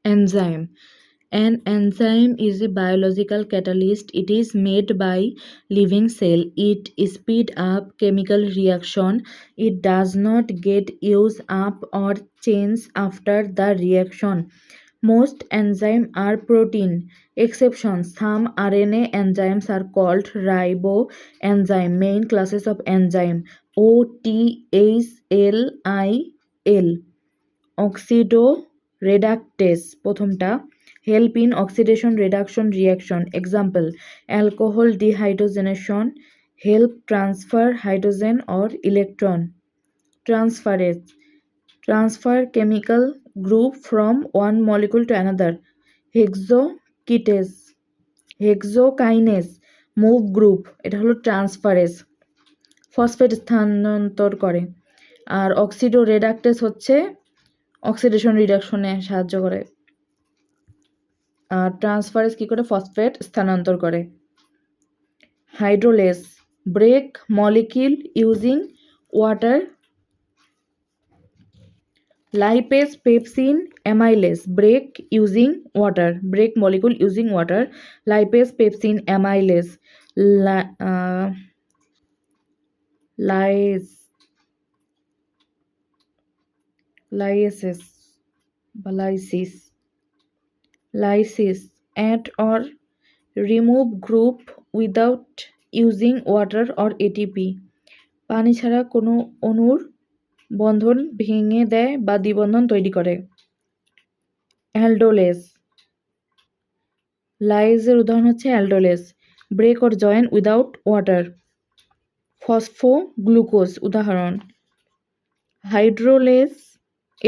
Enzyme. An enzyme is a biological catalyst. It is made by living cell. It speed up chemical reaction. It does not get used up or changed after the reaction. Most enzymes are protein. Exceptions. Some RNA enzymes are called riboenzyme. Main classes of enzyme: O, T, H, L, I, L. Oxidoreductase প্রথমটা, help in oxidation reduction reaction. Example: alcohol dehydrogenation, help transfer hydrogen or electron. Transferase, transfer chemical group from one molecule to another. Hexokinase, hexokinase, move group, এটা হলো transferase, phosphate স্থানান্তর করে। আর অক্সিডোরেডাক্টেজ হচ্ছে oxidation রিডাকশনে সাহায্য করে। আর transferase কী করে? Phosphate স্থানান্তর করে। Hydrolase, break molecule using water. Lipase, pepsin, amylase, break using water, break molecule using water. Lipase, pepsin, amylase. Lyases বা lysis, add or remove group without using water or ATP। পানি ছাড়া কোনো অণুর বন্ধন ভেঙে দেয় বা দ্বিবন্ধন তৈরি করে। অ্যালডোলেজ, লাইজের উদাহরণ হচ্ছে aldolase. Break or join without water. Phosphoglucose উদাহরণ। হাইড্রোলেজ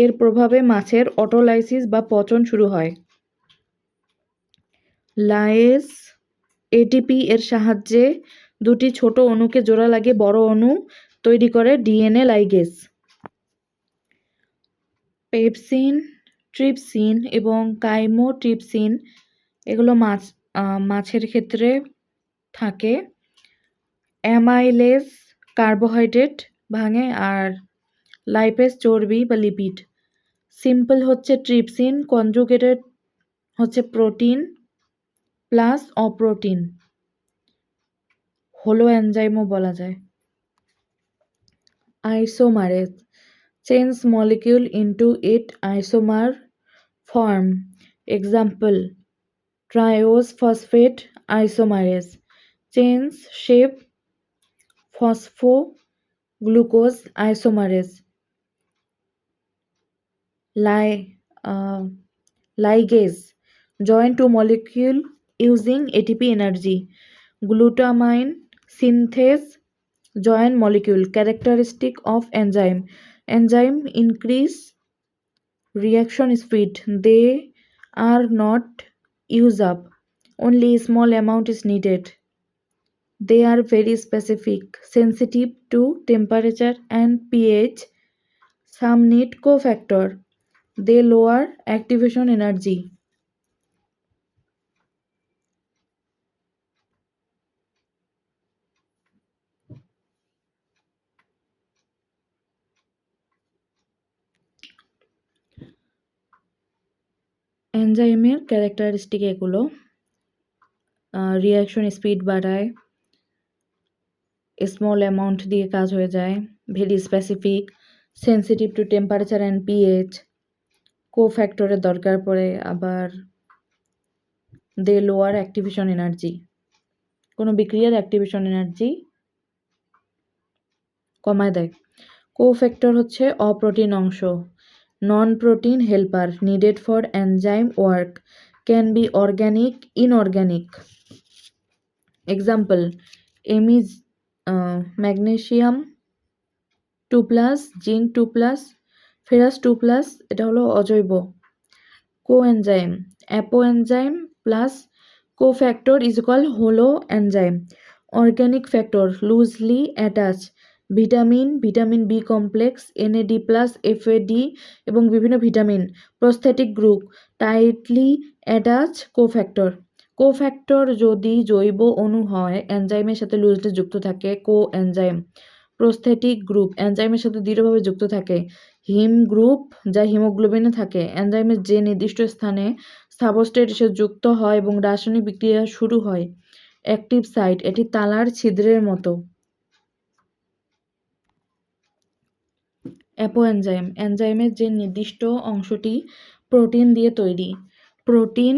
এর প্রভাবে মাছের অটোলাইসিস বা পচন শুরু হয়। লাইজ এটিপি এর সাহায্যে দুটি ছোট অণুকে জোড়া লাগিয়ে বড় অণু তৈরি করে, ডিএনএ লাইগেজ। পেপসিন, ট্রিপসিন এবং কাইমোট্রিপসিন এগুলো মাছের ক্ষেত্রে থাকে। অ্যামাইলেজ কার্বোহাইড্রেট ভাঙে, আর লাইপেজ চর্বি বা লিপিড। সিম্পল হচ্ছে ট্রিপসিন, কনজুগেটেড হচ্ছে প্রোটিন প্লাস অপ্রোটিন, হলো এনজাইমও বলা যায়। Isomerase, change molecule into it isomer form. Example: triose phosphate isomerase, change shape. Phosphoglucose isomerase. Ligase, join two molecule using ATP energy. Glutamine synthase, join molecule. Characteristic of enzyme: enzyme increase reaction speed. They are not used up, only small amount is needed. They are very specific, sensitive to temperature and pH. Some need cofactor. They lower activation energy. এনজাইমের characteristic এগুলো: reaction speed বাড়ায়, small amount দিয়ে কাজ হয়ে যায়, very specific, sensitive to temperature and pH, কোফ্যাক্টরের দরকার পড়ে, আবার দে লোয়ার অ্যাক্টিভেশন এনার্জি, কোনো বিক্রিয়ার অ্যাক্টিভেশন এনার্জি কমায় দেয়। কোফ্যাক্টর হচ্ছে অপ্রোটিন অংশ, non protein helper, needed for enzyme work, can be organic, inorganic. Example: magnesium 2+, zinc 2+, ferrous 2+, এটা হলো অজৈব। Coenzyme, apoenzyme plus cofactor is equal holoenzyme. Organic factor, loosely attach, vitamin, vitamin B complex, NAD+, FAD এবং বিভিন্ন vitamin. Prosthetic group, tightly attach cofactor. Cofactor যদি জৈব অণু হয়, এনজাইমের সাথে লুজলি যুক্ত থাকে, কোএনজাইম। প্রস্থেটিক গ্রুপ, এনজাইমের সাথে দৃঢ়ভাবে যুক্ত থাকে, হিম গ্রুপ যা হিমোগ্লোবিনে থাকে। এনজাইমের যে নির্দিষ্ট স্থানে সাবস্ট্রেট এসে যুক্ত হয় এবং রাসায়নিক বিক্রিয়া শুরু হয়। অ্যাক্টিভ সাইট, এটি তালার ছিদ্রের মতো। অ্যাপোএনজাইম, এনজাইমের যে নির্দিষ্ট অংশটি প্রোটিন দিয়ে তৈরি। Protein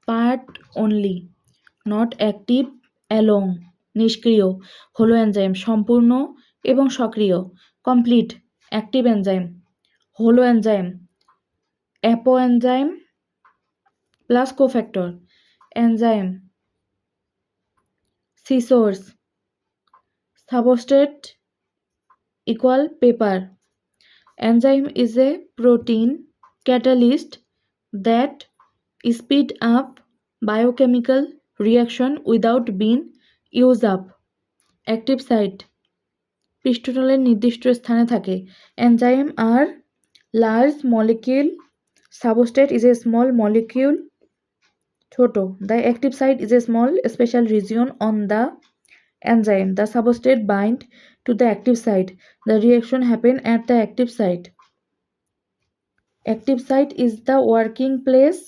part only, not active along, নিষ্ক্রিয় হলো এনজাইম, সম্পূর্ণ এবং সক্রিয়। কমপ্লিট অ্যাক্টিভ এনজাইম, হলো enzyme, apoenzyme plus cofactor. Enzyme see source, substrate equal paper. Enzyme is a protein catalyst that speed up biochemical reaction without being used up. Active site, পৃষ্ঠতলের নির্দিষ্ট স্থানে থাকে। Enzyme are large molecule, substrate is a small molecule, ছোট। The active site is a small special region on the enzyme. The substrate bind to the active site. The reaction happen at the active site. Active site is the working place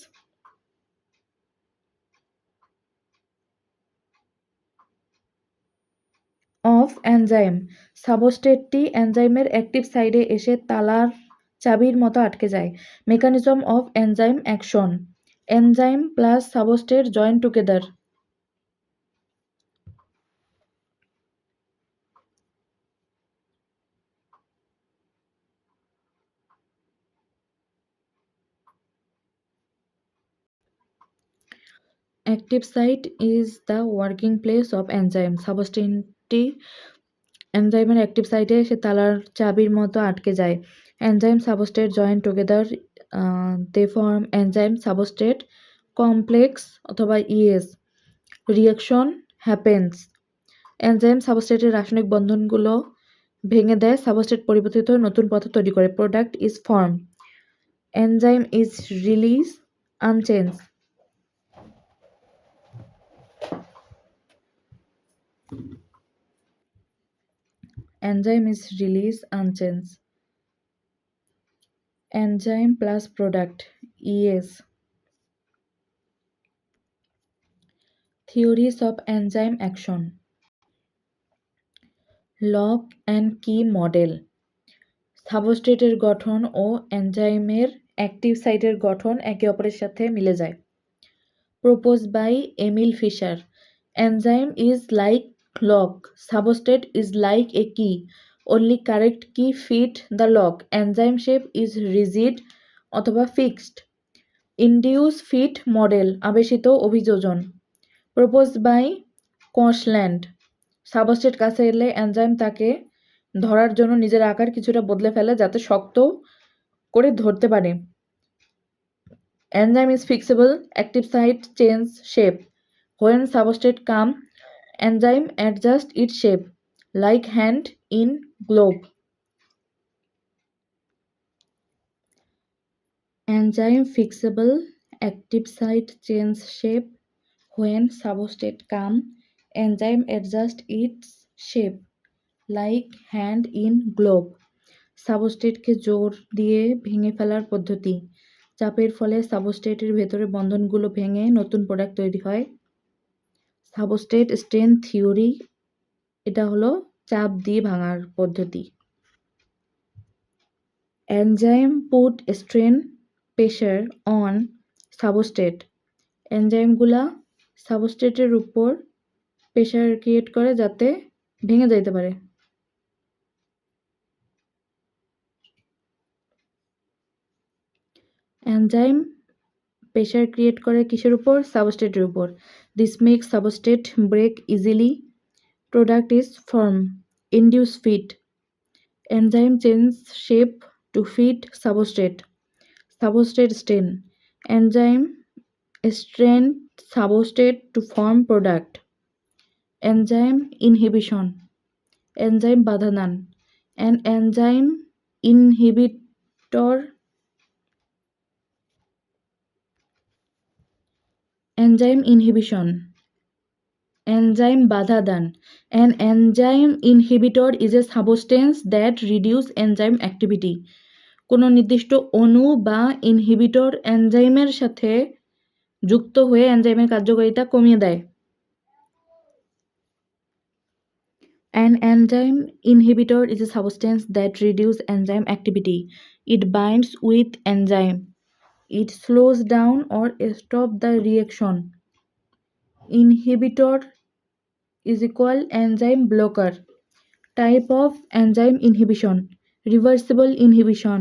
of enzyme. সাবস্ট্রেটটি এনজাইমের active সাইডে এসে তালার চাবির মতো আটকে যায়। Mechanism of enzyme action, enzyme plus substrate join together. Active site is the working place of enzyme. সাবস্ট্রেটটি এনজাইমের অ্যাক্টিভ সাইটে সে তালার চাবির মতো আটকে যায়। Enzyme substrate join together, they form enzyme substrate complex অথবা ইএস। রিয়াকশন হ্যাপেন্স, এনজাইম সাবস্ট্রেটের রাসায়নিক বন্ধনগুলো ভেঙে দেয়, সাবস্ট্রেট পরিবর্তিত হয়ে নতুন পদার্থ তৈরি করে। Product is form, enzyme is release unchange. Enzyme is release unchanged. Enzyme plus product, ES. Theories of enzyme action. Lock and key model, সাবস্ট্রেটের গঠন ও এনজাইমের অ্যাক্টিভ সাইটের গঠন একে অপরের সাথে মিলে যায়। Propose by Emil Fischer, enzyme is like lock, substrate is like a key, only correct key fit the lock. Enzyme shape is rigid অথবা fixed. Induce fit model, আবেশিত অভিযোজন। Proposed by Koshland, সাবস্ট্রেট কাছে এলে enzyme তাকে ধরার জন্য নিজের আকার কিছুটা বদলে ফেলে যাতে শক্ত করে ধরতে পারে। Enzyme is fixable, active site change shape. When substrate come, enzyme adjust its shape, like hand in glove. Enzyme fixable, active site change shape. When substrate come, enzyme adjust its shape, like hand in glove. সাবস্ট্রেটকে জোর দিয়ে ভেঙে ফেলার পদ্ধতি, চাপের ফলে সাবস্ট্রেটের ভেতরে বন্ধনগুলো ভেঙে নতুন প্রোডাক্ট তৈরি হয়। সাবস্ট্রেট স্ট্রেন থিওরি, এটা হলো চাপ দিয়ে ভাঙার পদ্ধতি। Enzyme put strain pressure on substrate, এনজাইমগুলা সাবস্ট্রেটের উপর প্রেশার ক্রিয়েট করে যাতে ভেঙে যাইতে পারে। এনজাইম প্রেশার ক্রিয়েট করে কিসের উপর? সাবস্ট্রেটের উপর। This makes substrate break easily, product is form. Induce fit, enzyme change shape to fit substrate. Substrate strain, enzyme strain substrate to form product. Enzyme inhibition, enzyme বাধা দান। An enzyme inhibitor, enzyme inhibition, enzyme বাধা দান। An enzyme inhibitor is a substance that reduces enzyme activity. কোনো নির্দিষ্ট অণু বা inhibitor এনজাইমের সাথে যুক্ত হয়ে এনজাইমের কার্যকারিতা কমিয়ে দেয়। An enzyme inhibitor is a substance that reduces enzyme activity. It binds with enzyme. It slows down or stops the reaction. Inhibitor is equal enzyme blocker. Type of enzyme inhibition: reversible inhibition,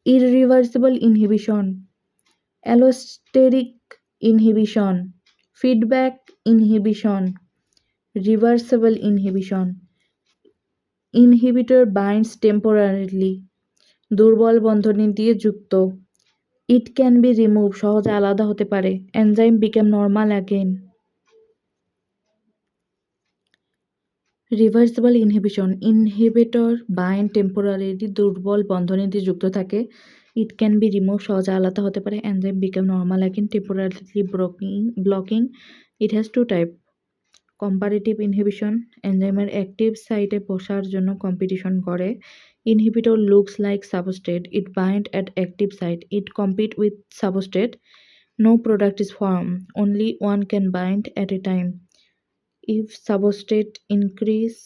irreversible inhibition, allosteric inhibition, feedback inhibition, reversible inhibition. Inhibitor binds temporarily, দুর্বল বন্ধনী দিয়ে যুক্ত। It can be removed, সহজে আলাদা হতে পারে। Enzyme become normal again. Reversible inhibition: inhibitor bind temporary, দুর্বল বন্ধনী দিয়ে যুক্ত থাকে। ইট ক্যান বি রিমুভ, সহজে আলাদা হতে পারে। Enzyme become normal again, temporarily blocking. It has two type: comparative inhibition, এনজাইমের অ্যাক্টিভ সাইটে বসার জন্য কম্পিটিশন করে। Inhibitor looks like substrate, it bind at active site, it compete with substrate, no product is form, only one can bind at a time. If substrate increase,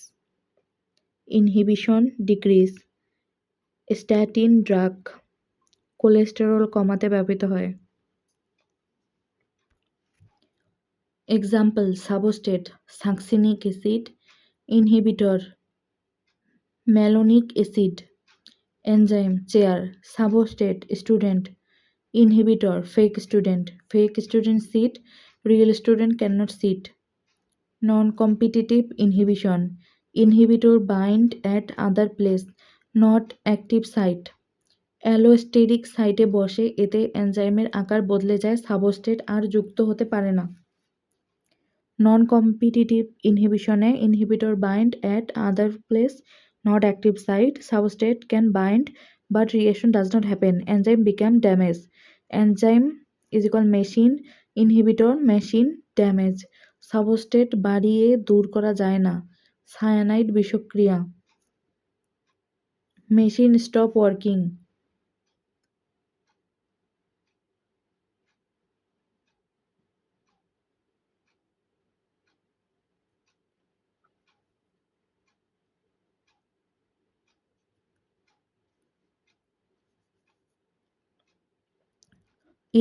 inhibition decrease. Statin drug, cholesterol কমাতে ব্যবহৃত হয়। Example: substrate succinic acid, inhibitor malonic acid. Enzyme chair, substrate student, inhibitor fake student. Fake student sit, real student cannot sit. Non-competitive inhibition: inhibitor bind at other place, not active site. Allosteric সাইটে বসে, এতে এনজাইমের আকার বদলে যায়, substrate আর যুক্ত হতে পারে না। নন কম্পিটিটিভ ইনহিবিশনে inhibitor bind at other place, not active site, substrate can bind but reaction does not happen, enzyme become damage. Enzyme is equal machine, inhibitor machine damage. Substrate বাড়িয়ে দূর করা যায় না, সায়ানাইড বিষক্রিয়া। Machine stop working.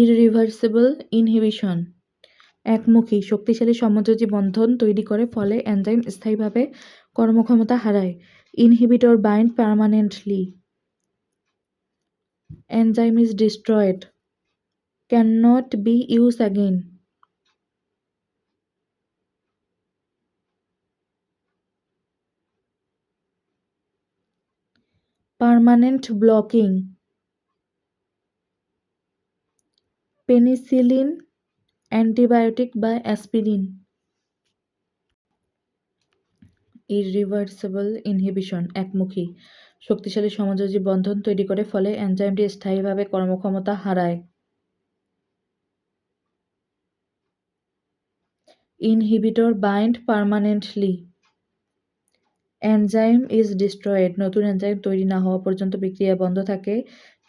Irreversible inhibition: একমুখী শক্তিশালী সমযোজী বন্ধন তৈরি করে, ফলে এনজাইম স্থায়ীভাবে কর্মক্ষমতা হারায়। Inhibitor bind permanently, enzyme is destroyed, cannot be use again. Permanent blocking: penicillin, antibiotic বা অ্যাসপিরিন। ইররিভার্সিবল ইনহিবিশন: একমুখী শক্তিশালী সমযোজী বন্ধন তৈরি করে, ফলে এনজাইমটি স্থায়ীভাবে কর্মক্ষমতা হারায়। Inhibitor bind permanently, enzyme is destroyed, নতুন এনজাইম তৈরি না হওয়া পর্যন্ত বিক্রিয়া বন্ধ থাকে।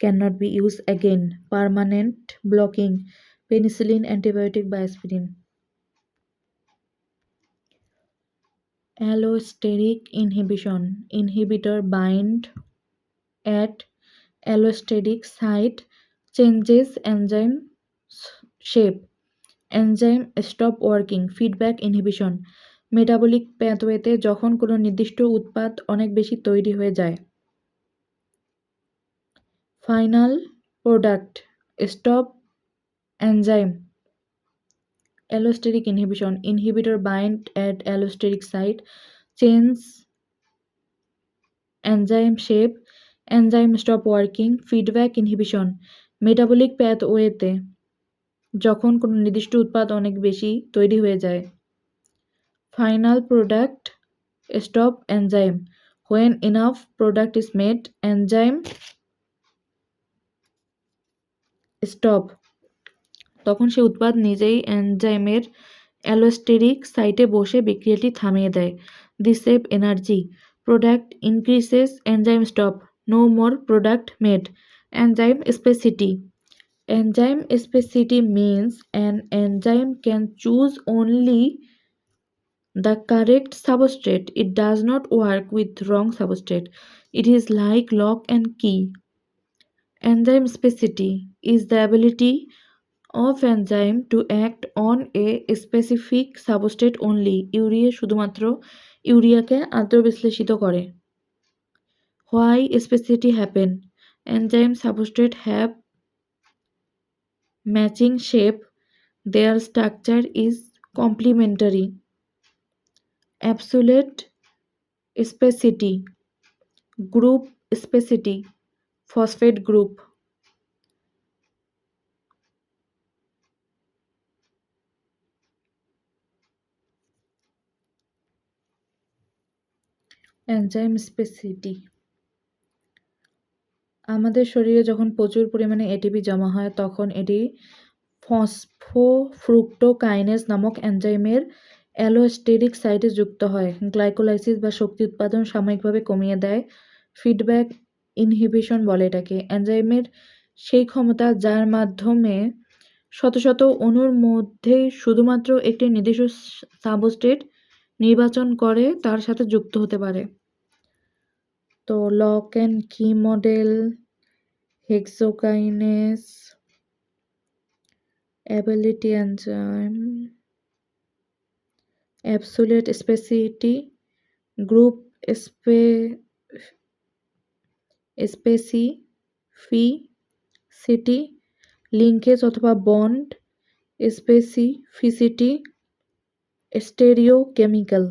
Can't be use again. Permanent blocking: penicillin, antibiotic বা aspirin. Allosteric inhibition: inhibitor bind at allosteric site, changes enzyme shape, enzyme stop working. Feedback inhibition: metabolic প্যাথওয়েতে যখন কোনো নির্দিষ্ট উৎপাদ অনেক বেশি তৈরি হয়ে যায়। Final product stop enzyme. allosteric inhibition: inhibitor bind at allosteric site, change enzyme shape, enzyme stop working. Feedback inhibition: metabolic প্যাথওয়েতে যখন কোনো নির্দিষ্ট উৎপাদ অনেক বেশি তৈরি হয়ে যায়। Final product stop enzyme: when enough product is made, enzyme stop, তখন সে উৎপাদ নিজেই এনজাইমের অ্যালোস্টেরিক সাইটে বসে বিক্রিয়াটি থামিয়ে দেয়। This save energy, product increases, enzyme stop, no more product made, Enzyme specificity. Enzyme specificity means an enzyme can choose only the correct substrate. It does not work with wrong substrate. It is like lock and key. Enzyme specificity is the ability of enzyme to act on a specific substrate only. Urea শুধুমাত্র ইউরিয়াকে আন্তঃবিশ্লেষিত করে। Why specificity happen? Enzyme substrate have matching shape. Their structure is complementary. Absolute specificity, group specificity, phosphate group. Enzyme specificity আমাদের শরীরে যখন প্রচুর পরিমাণে ATP জমা হয় তখন এটি ফসফোফ্রুক্টোকাইনেজ নামক এনজাইমের অ্যালোস্টেরিক সাইটে যুক্ত হয়। গ্লাইকোলাইসিস বা শক্তি উৎপাদন সাময়িকভাবে কমিয়ে দেয়। ফিডব্যাক ইনহিবিশন বলে এটাকে। এনজাইমের সেই ক্ষমতা যার মাধ্যমে শত শত অণুর মধ্যে শুধুমাত্র একটি নির্দিষ্ট সাবস্ট্রেট নির্বাচন করে তার সাথে যুক্ত হতে পারে। তো lock and key model, hexokinase, ability enzyme, absolute specificity, group specificity, linkage অথবা bond specificity, stereochemical.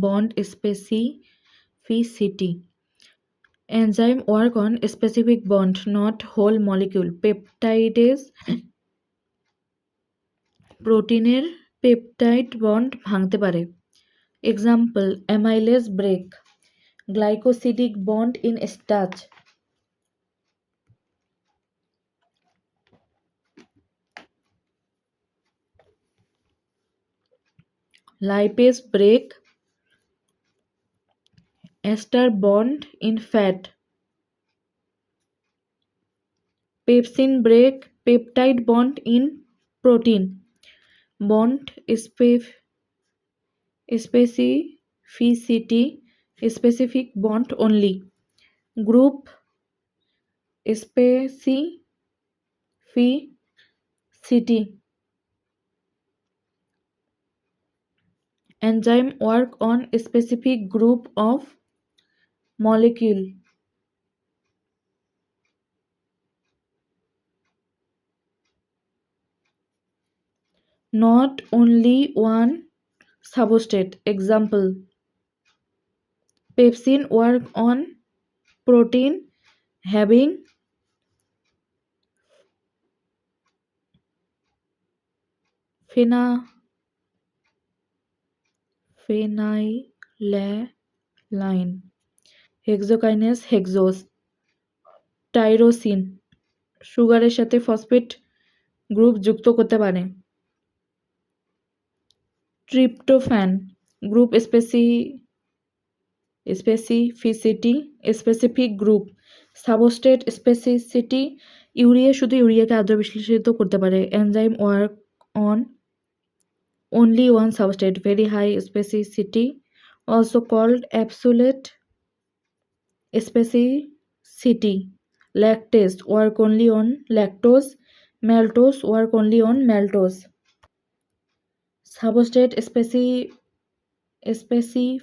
Bond specificity. Enzyme work on specific bond, not whole molecule. Peptidase প্রোটিনের পেপটাইড বন্ড ভাঙতে পারে। Example amylase break, glycosidic bond in starch. Lipase break ester bond in fat. Pepsin break peptide bond in protein. Bond specificity, specific bond only. Group specificity. Enzyme work on a specific group of molecule, not only one substrate. Example, pepsin work on protein having phenylalanine. Hexokinase hexose, tyrosine সুগারের সাথে phosphate group যুক্ত করতে পারে। Tryptophan group specificity, specific group, substrate specificity. Urea শুধু ইউরিয়াকে আদ্র-বিশ্লেষিত করতে পারে। Enzyme work on only one substrate, very high specificity, also called absolute specificity. Lactase work only on lactose, maltose work only on maltose. Substrate specificity